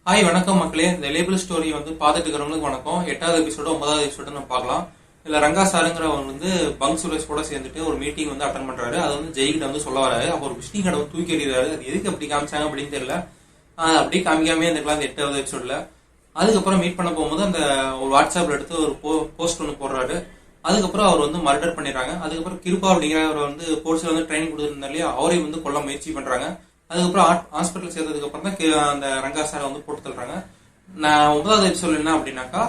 Hi வணக்கம் மக்களே. இந்த லேபிள் ஸ்டோரி வந்து பார்த்துட்டு இருக்கிறவங்களுக்கு வணக்கம். 8வது எபிசோட 9வது எபிசோட நம்ம பார்க்கலாம். இதுல ரங்கா சாருங்கிறவங்க வந்து பங்க் சுரேஷ் கூட சேர்ந்துட்டு ஒரு மீட்டிங் வந்து அட்டன் பண்றாரு. அது வந்து ஜெய்கிட்ட வந்து சொல்ல வராரு. அப்போ ஒரு விஷ்ணு கடை தூக்கி எறிகிறாரு. அது எதுக்கு அப்படி காமிச்சாங்க அப்படின்னு தெரியல. அப்படியே காமிக்காமே இருந்துக்கலாம் அந்த 8வது எபிசோட்ல. அதுக்கப்புறம் மீட் பண்ண போகும்போது அந்த ஒரு வாட்ஸ்அப்ல எடுத்து ஒரு போஸ்ட் ஒன்று போடுறாரு. அதுக்கப்புறம் அவர் வந்து மர்டர் பண்ணிடுறாங்க. அதுக்கப்புறம் கிருபா அப்படிங்கிறவர் வந்து போலீஸ்ல வந்து ட்ரைனிங் கொடுத்துருந்தாரு இல்லையா, அவரையும் வந்து கொல்ல முயற்சி பண்றாங்க. அதுக்கப்புறம் ஹாஸ்பிட்டல் சேர்த்ததுக்கு அப்புறம் தான் அந்த ரங்கா சாரை வந்து போட்டு தள்ளுறாங்க. நான் 9வது எபிசோட் என்ன அப்படின்னாக்கா,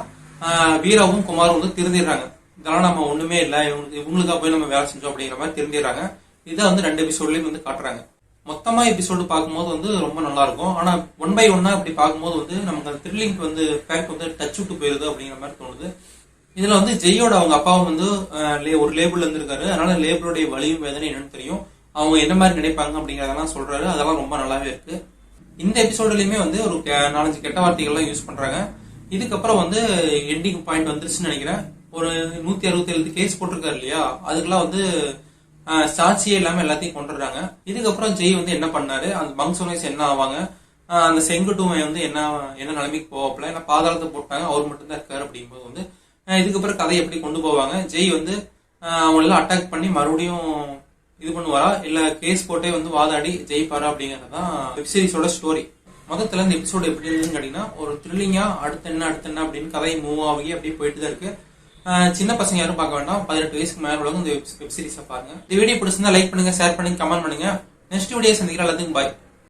வீராவும் குமாரும் வந்து திருந்திடுறாங்க. இதெல்லாம் நம்ம ஒண்ணுமே இல்லை, இவங்களுக்கா போய் நம்ம வேலை செஞ்சோம் அப்படிங்கிற மாதிரி திருந்திடுறாங்க. இதை வந்து 2 எபிசோட்லயும் வந்து காட்டுறாங்க. மொத்தமா எபிசோடு பார்க்கும்போது வந்து ரொம்ப நல்லா இருக்கும். ஆனா 1 by 1 அப்படி பார்க்கும்போது வந்து நமக்கு அந்த த்ரில்லிங் வந்து ஃபேக்ட் வந்து டச் விட்டு போயிருது அப்படிங்கிற மாதிரி தோணுது. இதுல வந்து ஜெயோட அவங்க அப்பாவும் வந்து ஒரு லேபிள்ல இருந்திருக்காரு. அதனால லேபிளுடைய வலியும் வேதனை என்னன்னு தெரியும். அவங்க என்ன மாதிரி நினைப்பாங்க அப்படிங்கறதெல்லாம் சொல்றாரு. அதெல்லாம் ரொம்ப நல்லாவே இருக்கு. இந்த எபிசோட்லயுமே வந்து ஒரு 4-5 கெட்ட வார்த்தைகள்லாம் யூஸ் பண்றாங்க. இதுக்கப்புறம் வந்து எண்டிங் பாயிண்ட் வந்துருச்சுன்னு நினைக்கிறேன். ஒரு 167 கேஸ் போட்டிருக்காரு இல்லையா, அதுக்கெல்லாம் வந்து சாட்சியே இல்லாம எல்லாத்தையும் கொண்டுறாங்க. இதுக்கப்புறம் ஜெய் வந்து என்ன பண்ணாரு, அந்த பங்க் சுரேஷ் என்ன ஆவாங்க, அந்த செங்குட்டுமை வந்து என்ன நிலைமைக்கு போவாப்ல, ஏன்னா பாதாளத்தை போட்டாங்க, அவர் மட்டும் தான் இருக்காரு அப்படிங்கும்போது வந்து இதுக்கப்புறம் கதையை எப்படி கொண்டு போவாங்க, ஜெய் வந்து அவங்களெல்லாம் அட்டாக் பண்ணி மறுபடியும் இது பண்ணுவாரா, இல்ல கேஸ் போட்டே வந்து வாதாடி ஜெயிப்பாரா அப்படிங்கறதுதான் வெப் சீரிஸோட ஸ்டோரி. மொத்தத்துல இந்த எபிசோடு எப்படி இருக்குன்னு கேட்டீங்கன்னா, ஒரு த்ரில்லிங்கா அடுத்த என்ன அப்படின்னு கதையை மூவ் ஆகி அப்படியே போயிட்டு தான் இருக்கு. சின்ன பசங்க யாரும் பார்க்க வேண்டாம், 18 வயசுக்கு மேல உள்ளவங்க இந்த வெப் சீரிஸை பாருங்க. இந்த வீடியோ பிடிச்சிருந்தா லைக் பண்ணுங்க, ஷேர் பண்ணுங்க, கமெண்ட் பண்ணுங்க. நெக்ஸ்ட் வீடியோ சந்திக்கிறேன். எல்லாத்துக்கும் பாய்.